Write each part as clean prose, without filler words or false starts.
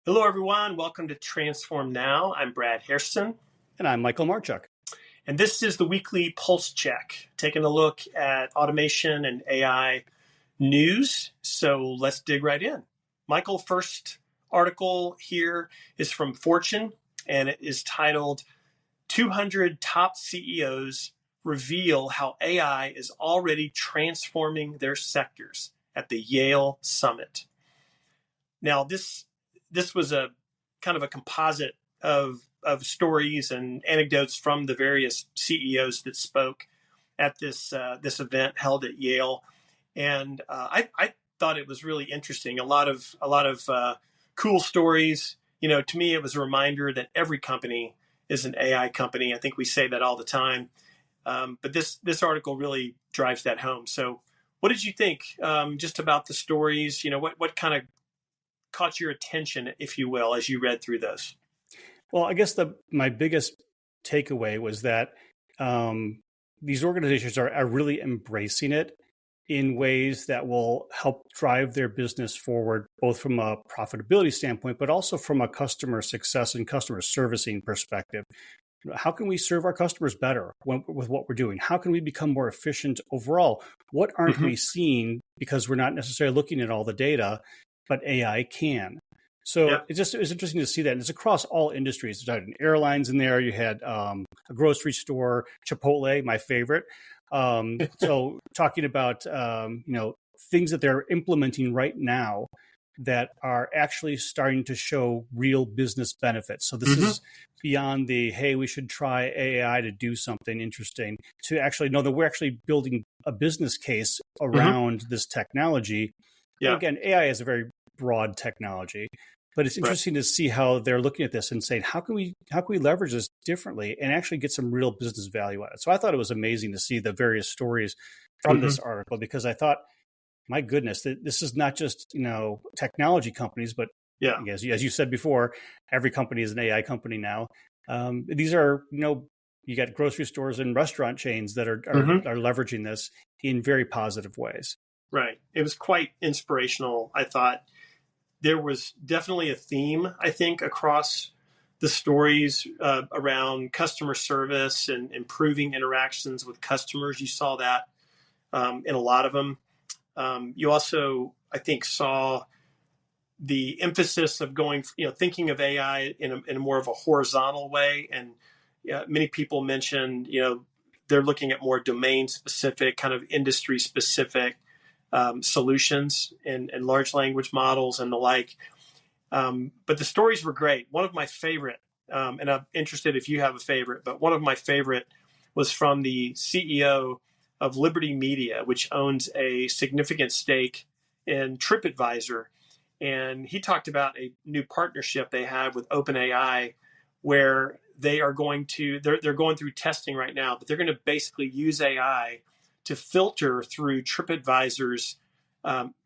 Hello, everyone. Welcome to Transform Now. I'm Brad Hairston, And I'm Michael Marchuk. and this is the weekly Pulse Check, taking a look at automation and AI news. So let's dig right in. Michael, first article here is from Fortune, and it is titled 200 Top CEOs Reveal How AI is Already Transforming Their Sectors at the Yale Summit. Now, this was a kind of a composite of stories and anecdotes from the various CEOs that spoke at this event held at Yale, and I thought it was really interesting. A lot of cool stories. You know, to me, it was a reminder that every company is an AI company. I think we say that all the time, but this article really drives that home. So, what did you think just about the stories? You know, what kind of caught your attention, if you will, as you read through those? Well, I guess my biggest takeaway was that these organizations are really embracing it in ways that will help drive their business forward, both from a profitability standpoint, but also from a customer success and customer servicing perspective. How can we serve our customers better with what we're doing? How can we become more efficient overall? What aren't we seeing because we're not necessarily looking at all the data, but AI can? So Yeah. it was interesting to see that. And it's across all industries. You had airlines in there. You had a grocery store, Chipotle, my favorite. So talking about things that they're implementing right now that are actually starting to show real business benefits. So this is beyond the, hey, we should try AI to do something interesting, to actually know that we're actually building a business case around this technology. Yeah. And again, AI is a very broad technology, but it's interesting to see how they're looking at this and saying, how can we leverage this differently and actually get some real business value out of it? So I thought it was amazing to see the various stories from this article, because I thought, my goodness, this is not just, technology companies, but as you said before, every company is an AI company now. These are, you got grocery stores and restaurant chains that are leveraging this in very positive ways. Right. It was quite inspirational. I thought there was definitely a theme, I think, across the stories around customer service and improving interactions with customers. You saw that in a lot of them. You also, I think, saw the emphasis of going, thinking of AI in a more of a horizontal way. And many people mentioned, they're looking at more domain specific, kind of industry specific solutions and large language models and the like. But the stories were great. One of my favorite, and I'm interested if you have a favorite, but one of my favorite was from the CEO of Liberty Media, which owns a significant stake in TripAdvisor. And he talked about a new partnership they have with OpenAI, where they're going through testing right now, but they're going to basically use AI to filter through TripAdvisor's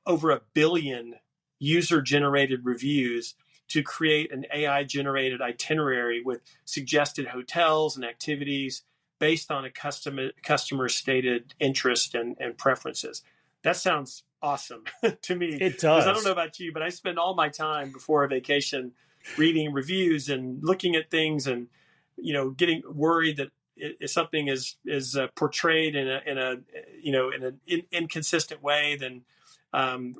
over 1 billion user-generated reviews to create an AI-generated itinerary with suggested hotels and activities based on a customer stated interest and preferences. That sounds awesome to me. It does. Because I don't know about you, but I spend all my time before a vacation reading reviews and looking at things and, getting worried that if something is portrayed in an inconsistent way than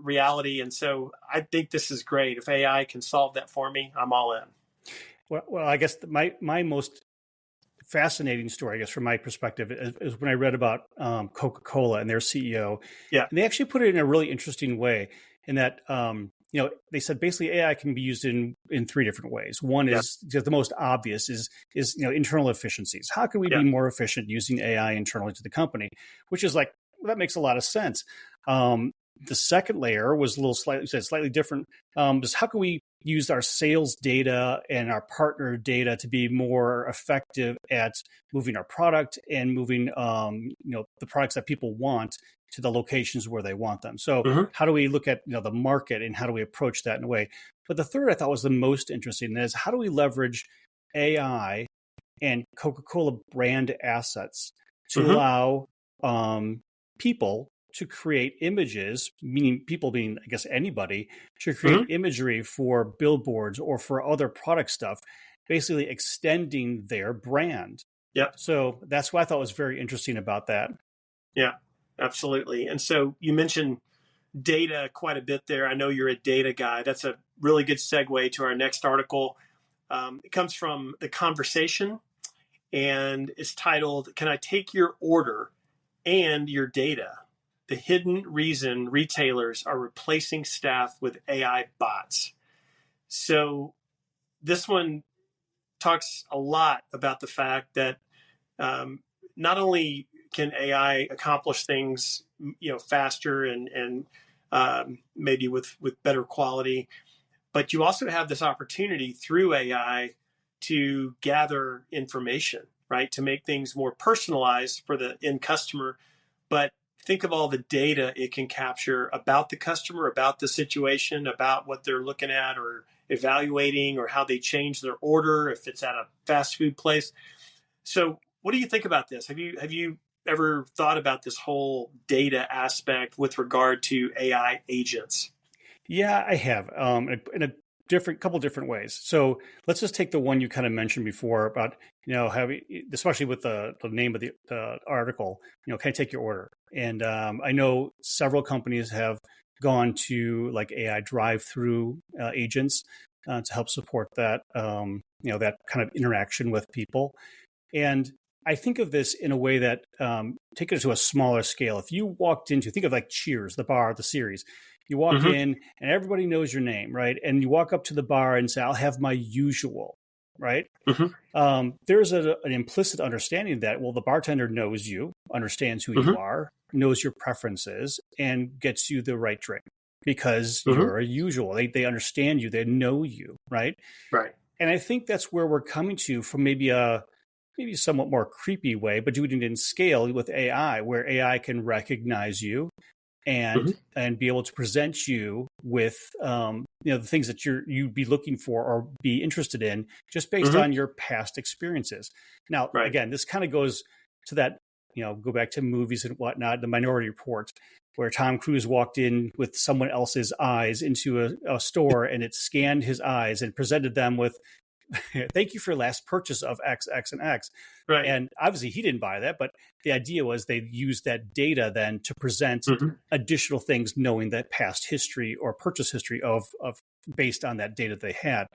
reality. And so I think this is great. If AI can solve that for me, I'm all in. Well, I guess my most fascinating story, I guess, from my perspective, is when I read about Coca-Cola and their CEO. Yeah. And they actually put it in a really interesting way, in that, they said basically AI can be used in 3 different ways. One is the most obvious is internal efficiencies. How can we be more efficient using AI internally to the company? Which is like, well, that makes a lot of sense. The second layer was slightly different. Just how can we use our sales data and our partner data to be more effective at moving our product and moving the products that people want to the locations where they want them. So how do we look at the market and how do we approach that in a way? But the third I thought was the most interesting, is how do we leverage AI and Coca-Cola brand assets to allow people to create images, meaning people, meaning I guess anybody, should create imagery for billboards or for other product stuff, basically extending their brand. Yeah. So that's what I thought was very interesting about that. Yeah, absolutely. And so you mentioned data quite a bit there. I know you're a data guy. That's a really good segue to our next article. It comes from The Conversation, and it's titled, "Can I Take Your Order and Your Data? The Hidden Reason Retailers Are Replacing Staff with AI Bots." So this one talks a lot about the fact that not only can AI accomplish things, faster and maybe with better quality, but you also have this opportunity through AI to gather information, right? To make things more personalized for the end customer. But think of all the data it can capture about the customer, about the situation, about what they're looking at or evaluating, or how they change their order if it's at a fast food place. So what do you think about this? Have you ever thought about this whole data aspect with regard to AI agents? Yeah, I have, in a couple different ways. So let's just take the one you kind of mentioned before about, having, especially with the name of the article, can I take your order? And I know several companies have gone to like AI drive-through agents to help support that, that kind of interaction with people. And I think of this in a way that take it to a smaller scale. If you walked into, think of like Cheers, the bar, the series. You walk in and everybody knows your name, right? And you walk up to the bar and say, "I'll have my usual," right? There's an implicit understanding that, well, the bartender knows you, understands who you are, knows your preferences, and gets you the right drink because you're a usual. They understand you, they know you, right? Right. And I think that's where we're coming to from maybe somewhat more creepy way, but doing it in scale with AI, where AI can recognize you and be able to present you with the things that you'd be looking for or be interested in just based on your past experiences. Now, again, this kind of goes to that, go back to movies and whatnot, the Minority Report, where Tom Cruise walked in with someone else's eyes into a store and it scanned his eyes and presented them with, "Thank you for your last purchase of X, X, and X." Right. And obviously he didn't buy that, but the idea was they used that data then to present additional things, knowing that past history or purchase history of based on that data they had.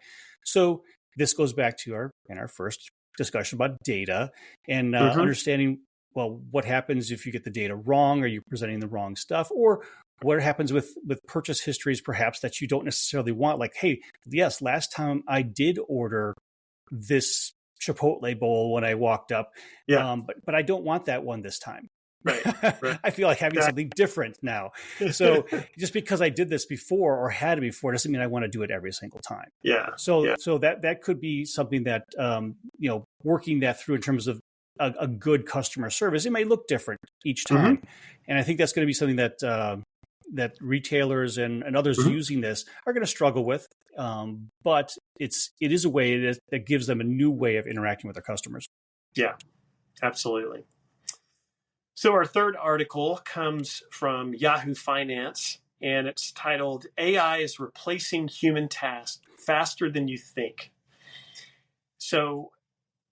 So this goes back to our first discussion about data and understanding, well, what happens if you get the data wrong? Are you presenting the wrong stuff? Or what happens with purchase histories, perhaps, that you don't necessarily want? Like, hey, yes, last time I did order this Chipotle bowl when I walked up, but I don't want that one this time. Right. I feel like having something different now. So just because I did this before or had it before doesn't mean I want to do it every single time. So that could be something that, working that through in terms of a good customer service. It may look different each time. And I think that's going to be something that that retailers and others using this are going to struggle with. But it is a way that gives them a new way of interacting with their customers. Yeah, absolutely. So our third article comes from Yahoo Finance, and it's titled, "AI is Replacing Human Tasks Faster Than You Think." So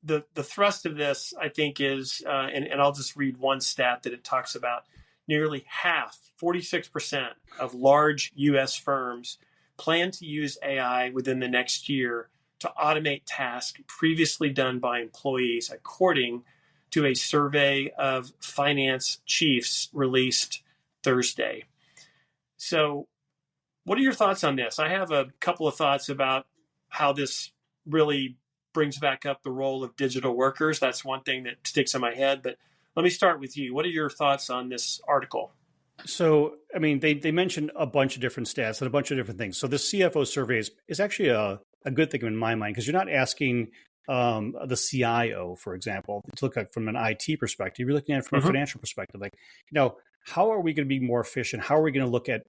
the thrust of this, I think, is, and I'll just read one stat that it talks about, nearly half, 46% of large U.S. firms plan to use AI within the next year to automate tasks previously done by employees, according to a survey of finance chiefs released Thursday. So what are your thoughts on this? I have a couple of thoughts about how this really brings back up the role of digital workers. That's one thing that sticks in my head, but let me start with you. What are your thoughts on this article? So, I mean, they mentioned a bunch of different stats and a bunch of different things. So the CFO survey is actually a good thing in my mind, because you're not asking the CIO, for example, to look at from an IT perspective. You're looking at it from a financial perspective. Like, how are we going to be more efficient? How are we going to look at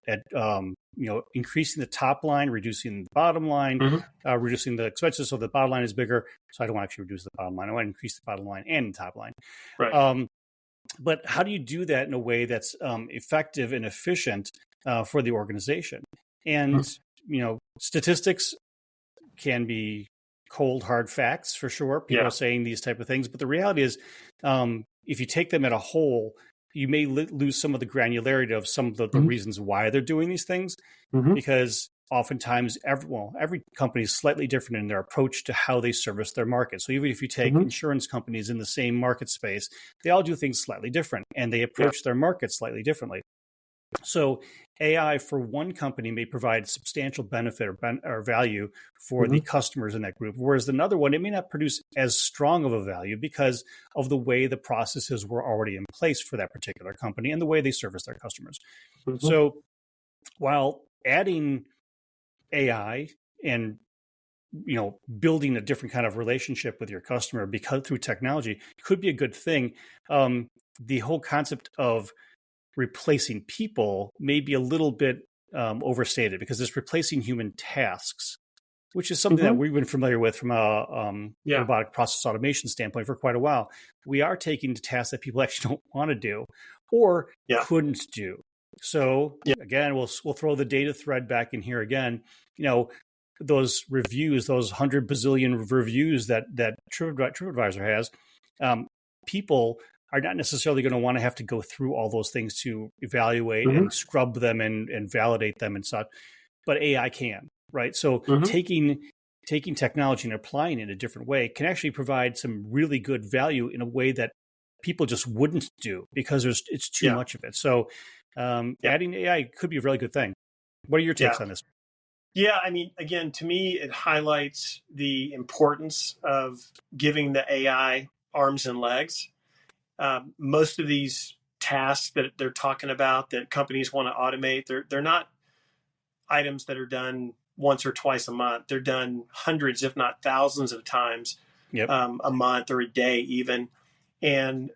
increasing the top line, reducing the bottom line, reducing the expenses so the bottom line is bigger? So I don't want to actually reduce the bottom line. I want to increase the bottom line and the top line. Right. But how do you do that in a way that's effective and efficient for the organization? And, statistics can be cold, hard facts for sure. People are saying these type of things. But the reality is, if you take them at a whole, you may lose some of the granularity of some of the reasons why they're doing these things, because oftentimes every company is slightly different in their approach to how they service their market. So even if you take insurance companies in the same market space, they all do things slightly different and they approach their market slightly differently. So AI for one company may provide substantial benefit or value for the customers in that group, whereas another one, it may not produce as strong of a value because of the way the processes were already in place for that particular company and the way they service their customers. So while adding AI and building a different kind of relationship with your customer because through technology could be a good thing, the whole concept of replacing people may be a little bit overstated because it's replacing human tasks, which is something that we've been familiar with from a robotic process automation standpoint for quite a while. We are taking the tasks that people actually don't want to do or couldn't do. So again, we'll throw the data thread back in here again. Those reviews, those 100 bazillion reviews that TripAdvisor has, people are not necessarily going to want to have to go through all those things to evaluate and scrub them and validate them and such, but AI can, right? So taking technology and applying it in a different way can actually provide some really good value in a way that people just wouldn't do because it's too much of it. So adding AI could be a really good thing. What are your takes on this? Yeah, I mean, again, to me, it highlights the importance of giving the AI arms and legs. Most of these tasks that they're talking about that companies want to automate, they're not items that are done once or twice a month. They're done hundreds, if not thousands of times a month or a day even. And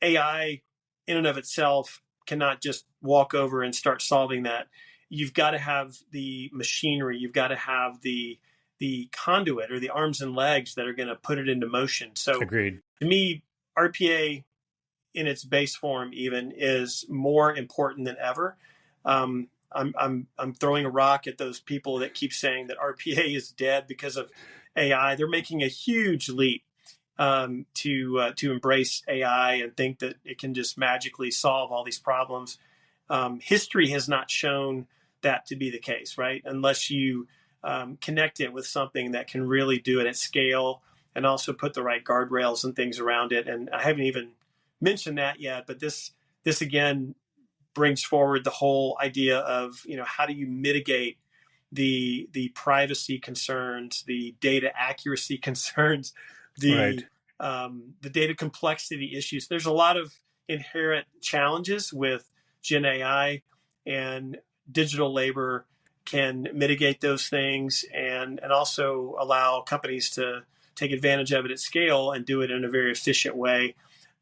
AI in and of itself cannot just walk over and start solving that. You've got to have the machinery. You've got to have the conduit or the arms and legs that are going to put it into motion. So agreed. To me, RPA in its base form even is more important than ever. I'm throwing a rock at those people that keep saying that RPA is dead because of AI. They're making a huge leap to embrace AI and think that it can just magically solve all these problems. History has not shown that to be the case, right? Unless you connect it with something that can really do it at scale and also put the right guardrails and things around it. And I haven't even mentioned that yet, but this again brings forward the whole idea of, how do you mitigate the privacy concerns, the data accuracy concerns, the data complexity issues. There's a lot of inherent challenges with Gen AI, and digital labor can mitigate those things and also allow companies to take advantage of it at scale and do it in a very efficient way,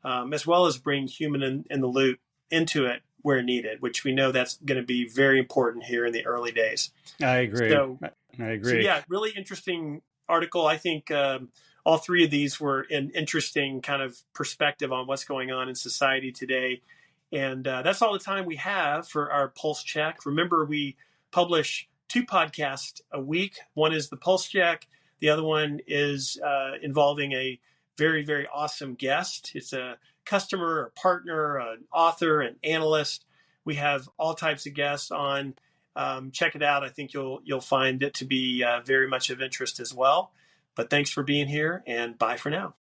as well as bring human in the loop into it where needed, which we know that's going to be very important here in the early days. I agree. I agree. So really interesting article. I think all three of these were an interesting kind of perspective on what's going on in society today. And that's all the time we have for our Pulse Check. Remember, we publish 2 podcasts a week. One is the Pulse Check. The other one is involving a very, very awesome guest. It's a customer, a partner, an author, an analyst. We have all types of guests on. Check it out. I think you'll find it to be very much of interest as well. But thanks for being here, and bye for now.